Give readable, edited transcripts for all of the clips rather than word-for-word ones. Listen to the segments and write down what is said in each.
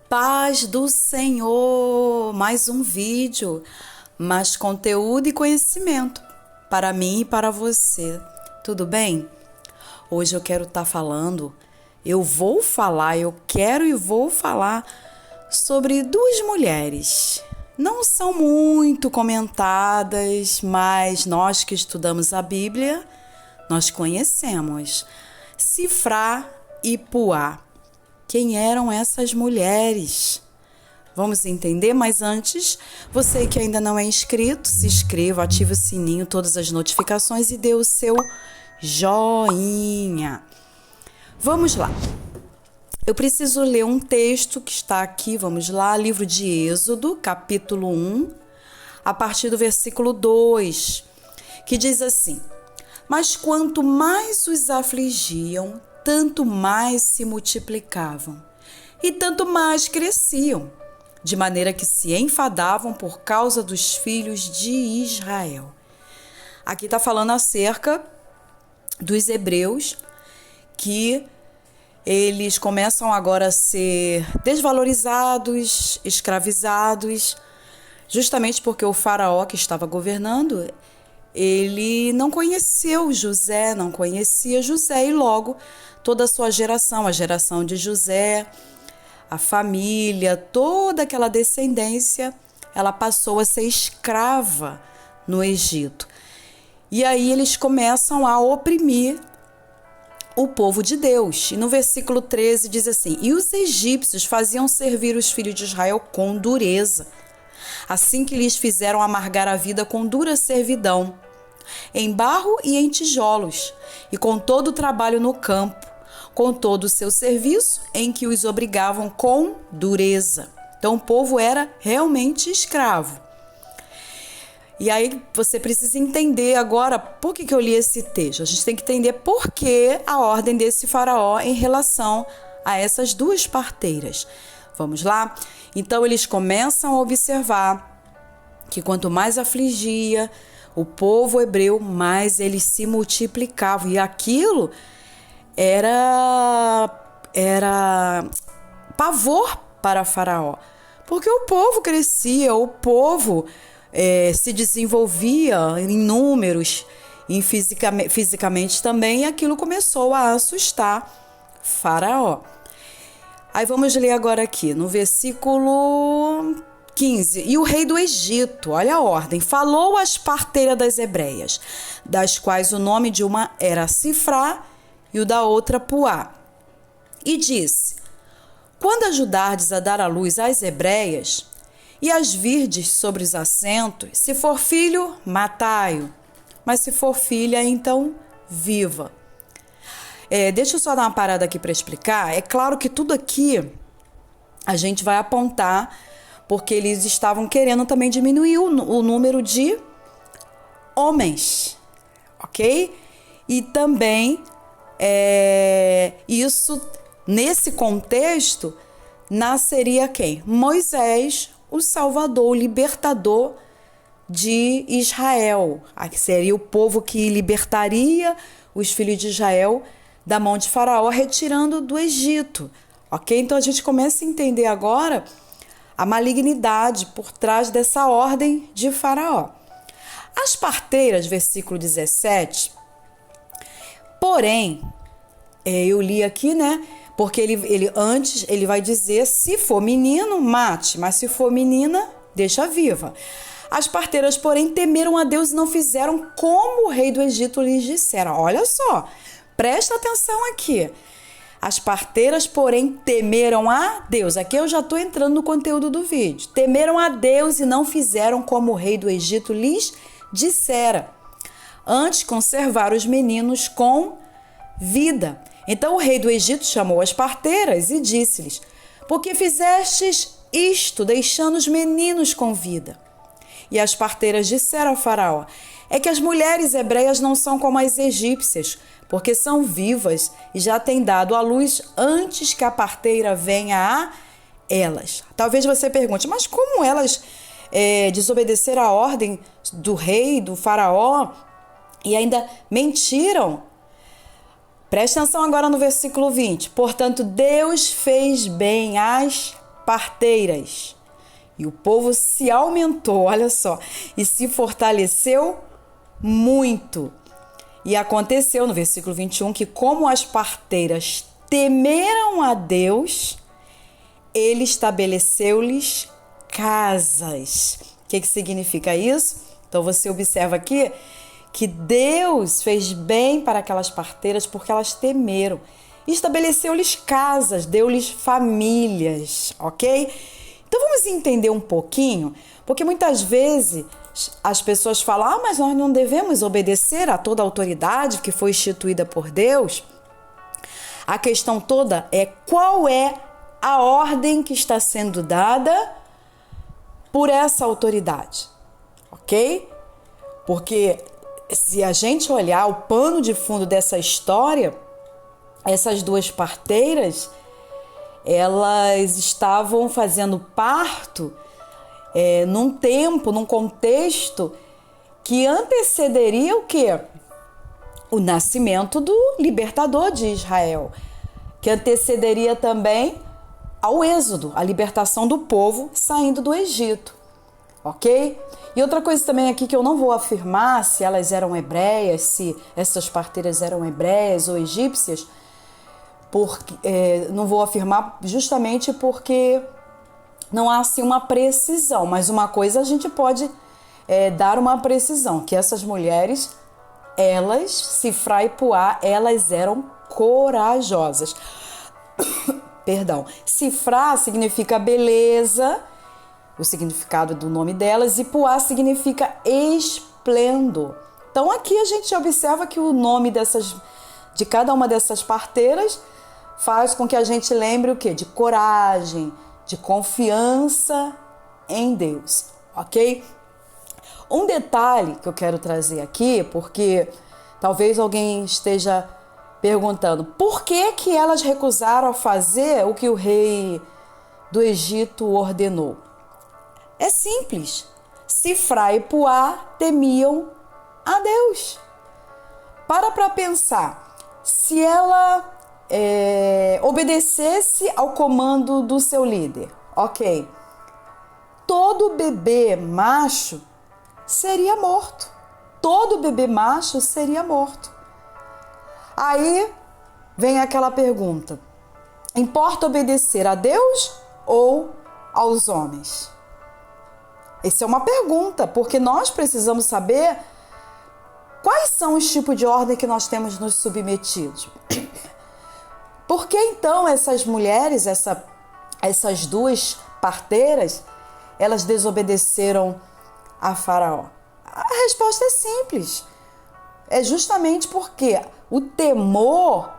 Paz do Senhor! Mais um vídeo, mais conteúdo e conhecimento para mim e para você. Tudo bem? Hoje eu quero estar falando, eu quero e vou falar sobre duas mulheres. Não são muito comentadas, mas nós que estudamos a Bíblia, nós conhecemos. Sifrá e Puá. Quem eram essas mulheres? Vamos entender, mas antes, você que ainda não é inscrito, se inscreva, ative o sininho, todas as notificações e dê o seu joinha. Vamos lá. Eu preciso ler um texto que está aqui, vamos lá, livro de Êxodo, capítulo 1, a partir do versículo 2, que diz assim: Mas quanto mais os afligiam, tanto mais se multiplicavam, e tanto mais cresciam, de maneira que se enfadavam por causa dos filhos de Israel. Aqui está falando acerca dos hebreus, que eles começam agora a ser desvalorizados, escravizados, justamente porque o faraó que estava governando, ele não conheceu José, não conhecia José, e logo toda a sua geração, a geração de José, a família, toda aquela descendência, ela passou a ser escrava no Egito. E aí eles começam a oprimir o povo de Deus. E no versículo 13 diz assim: E os egípcios faziam servir os filhos de Israel com dureza, assim que lhes fizeram amargar a vida com dura servidão, em barro e em tijolos, e com todo o trabalho no campo, com todo o seu serviço, em que os obrigavam com dureza. Então o povo era realmente escravo. E aí você precisa entender agora por que eu li esse texto. A gente tem que entender por que a ordem desse faraó em relação a essas duas parteiras. Vamos lá? Então eles começam a observar que quanto mais afligia o povo hebreu, mais eles se multiplicavam. E aquilo era pavor para Faraó, porque o povo crescia, o povo se desenvolvia em números e fisicamente também, e aquilo começou a assustar Faraó. Aí vamos ler agora aqui no versículo 15. E o rei do Egito, olha a ordem, falou às parteiras das hebreias, das quais o nome de uma era Sifrá e o da outra Puá, e disse: Quando ajudardes a dar à luz às hebreias, e as virdes sobre os assentos, se for filho, matai-o, mas se for filha, então viva. Deixa eu só dar uma parada aqui para explicar. É claro que tudo aqui a gente vai apontar porque eles estavam querendo também diminuir o número de homens, ok? E também isso, nesse contexto, nasceria quem? Moisés, o Salvador, o libertador de Israel. Aqui seria o povo que libertaria os filhos de Israel da mão de Faraó, retirando do Egito. Ok? Então a gente começa a entender agora a malignidade por trás dessa ordem de Faraó. As parteiras, versículo 17, porém, eu li aqui, né? Porque antes ele vai dizer: se for menino, mate, mas se for menina, deixa viva. As parteiras, porém, temeram a Deus e não fizeram como o rei do Egito lhes dissera. Olha só, presta atenção aqui. As parteiras, porém, temeram a Deus. Aqui eu já estou entrando no conteúdo do vídeo. Temeram a Deus e não fizeram como o rei do Egito lhes dissera. Antes, conservaram os meninos com vida. Então o rei do Egito chamou as parteiras e disse-lhes: Por que fizestes isto, deixando os meninos com vida? E as parteiras disseram ao faraó: É que as mulheres hebreias não são como as egípcias, porque são vivas e já têm dado à luz antes que a parteira venha a elas. Talvez você pergunte: mas como elas desobedeceram a ordem do rei, do faraó, e ainda mentiram? Presta atenção agora no versículo 20. Portanto, Deus fez bem às parteiras. E o povo se aumentou, olha só, e se fortaleceu muito. E aconteceu no versículo 21 que, como as parteiras temeram a Deus, ele estabeleceu-lhes casas. O que significa isso? Então você observa aqui que Deus fez bem para aquelas parteiras porque elas temeram. Estabeleceu-lhes casas, deu-lhes famílias, ok? Então vamos entender um pouquinho, porque muitas vezes as pessoas falam, mas nós não devemos obedecer a toda a autoridade que foi instituída por Deus. A questão toda é qual é a ordem que está sendo dada por essa autoridade, ok? Porque se a gente olhar o pano de fundo dessa história, essas duas parteiras, elas estavam fazendo parto num tempo, num contexto que antecederia o quê? O nascimento do libertador de Israel, que antecederia também ao êxodo, a libertação do povo saindo do Egito, ok? E outra coisa também aqui que eu não vou afirmar se elas eram hebreias, se essas parteiras eram hebreias ou egípcias, porque não vou afirmar justamente porque não há assim uma precisão, mas uma coisa a gente pode dar uma precisão, que essas mulheres, elas, Sifrá e Puá, elas eram corajosas. Perdão. Sifrá significa beleza, o significado do nome delas, e Puá significa esplendor. Então aqui a gente observa que o nome de cada uma dessas parteiras faz com que a gente lembre o quê? De coragem, de confiança em Deus, ok? Um detalhe que eu quero trazer aqui, porque talvez alguém esteja perguntando por que elas recusaram a fazer o que o rei do Egito ordenou. É simples. Sifrá e Puá temiam a Deus. Para pensar. Se ela obedecesse ao comando do seu líder, ok, todo bebê macho seria morto. Todo bebê macho seria morto. Aí vem aquela pergunta: importa obedecer a Deus ou aos homens? Essa é uma pergunta, porque nós precisamos saber quais são os tipos de ordem que nós temos nos submetidos. Por que então essas mulheres, essas duas parteiras, elas desobedeceram a Faraó? A resposta é simples. É justamente porque o temor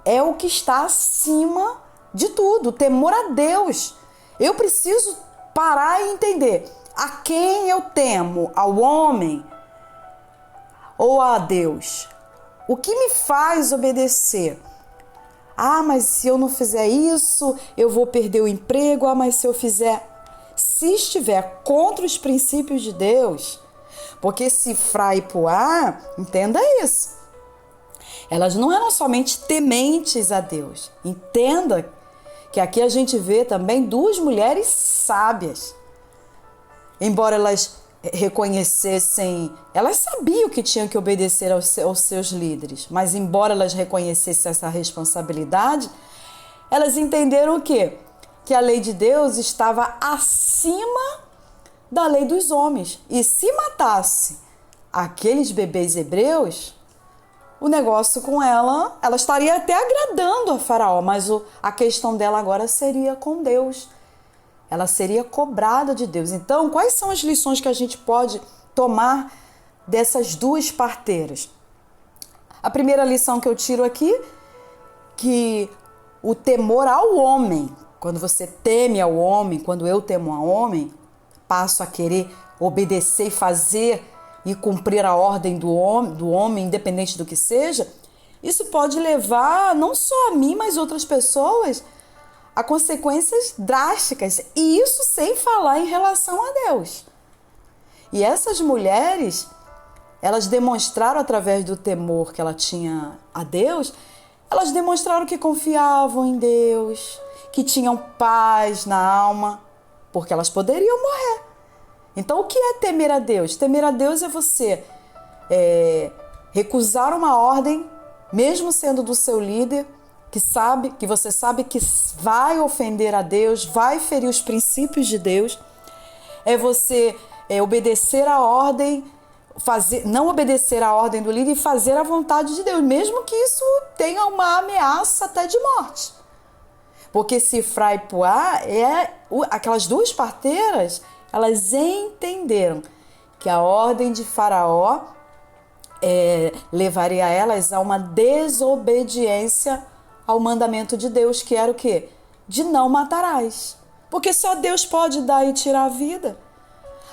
é o que está acima de tudo, o temor a Deus. Eu preciso parar e entender a quem eu temo, ao homem ou a Deus? O que me faz obedecer? Ah, mas se eu não fizer isso, eu vou perder o emprego. Ah, mas se eu fizer... Se estiver contra os princípios de Deus, porque Sifrá e Puá, entenda isso, elas não eram somente tementes a Deus. Entenda que aqui a gente vê também duas mulheres sábias. Embora elas reconhecessem, elas sabiam que tinham que obedecer aos seus líderes, mas embora elas reconhecessem essa responsabilidade, elas entenderam o quê? Que a lei de Deus estava acima da lei dos homens. E se matasse aqueles bebês hebreus, o negócio com ela estaria até agradando a Faraó, mas a questão dela agora seria com Deus. Ela seria cobrada de Deus. Então, quais são as lições que a gente pode tomar dessas duas parteiras? A primeira lição que eu tiro aqui, que o temor ao homem, quando você teme ao homem, quando eu temo ao homem, passo a querer obedecer e fazer e cumprir a ordem do homem, independente do que seja, isso pode levar não só a mim, mas outras pessoas a consequências drásticas, e isso sem falar em relação a Deus. E essas mulheres, elas demonstraram através do temor que ela tinha a Deus, elas demonstraram que confiavam em Deus, que tinham paz na alma, porque elas poderiam morrer. Então, o que é temer a Deus? Temer a Deus é você recusar uma ordem, mesmo sendo do seu líder, que você sabe que vai ofender a Deus, vai ferir os princípios de Deus. É você obedecer a ordem, não obedecer a ordem do líder e fazer a vontade de Deus, mesmo que isso tenha uma ameaça até de morte. Porque Sifrá e Puá, aquelas duas parteiras, elas entenderam que a ordem de Faraó levaria elas a uma desobediência ao mandamento de Deus, que era o quê? De não matarás. Porque só Deus pode dar e tirar a vida.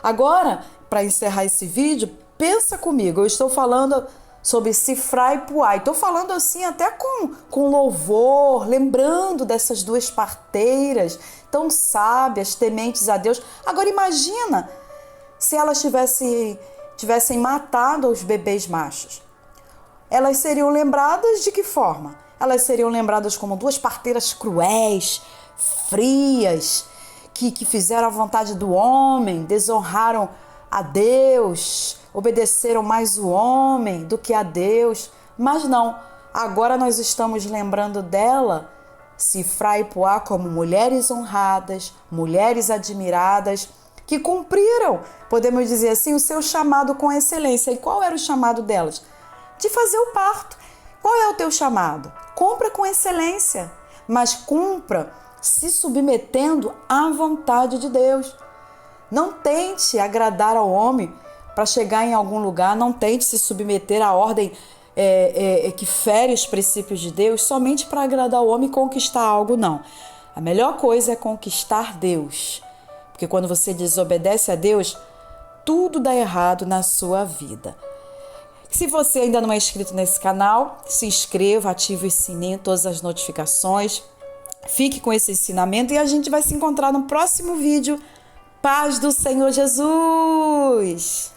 Agora, para encerrar esse vídeo, pensa comigo, eu estou falando sobre Sifrá e Puá. Estou falando assim até com louvor, lembrando dessas duas parteiras tão sábias, tementes a Deus. Agora imagina se elas tivessem matado os bebês machos. Elas seriam lembradas de que forma? Elas seriam lembradas como duas parteiras cruéis, frias, que fizeram a vontade do homem, desonraram a Deus, obedeceram mais o homem do que a Deus. Mas não, agora nós estamos lembrando dela, Sifrá e Puá, como mulheres honradas, mulheres admiradas, que cumpriram, podemos dizer assim, o seu chamado com excelência. E qual era o chamado delas? De fazer o parto. Qual é o teu chamado? Cumpra com excelência, mas cumpra se submetendo à vontade de Deus. Não tente agradar ao homem para chegar em algum lugar, não tente se submeter à ordem que fere os princípios de Deus somente para agradar ao homem e conquistar algo, não. A melhor coisa é conquistar Deus, porque quando você desobedece a Deus, tudo dá errado na sua vida. Se você ainda não é inscrito nesse canal, se inscreva, ative o sininho, todas as notificações. Fique com esse ensinamento e a gente vai se encontrar no próximo vídeo. Paz do Senhor Jesus!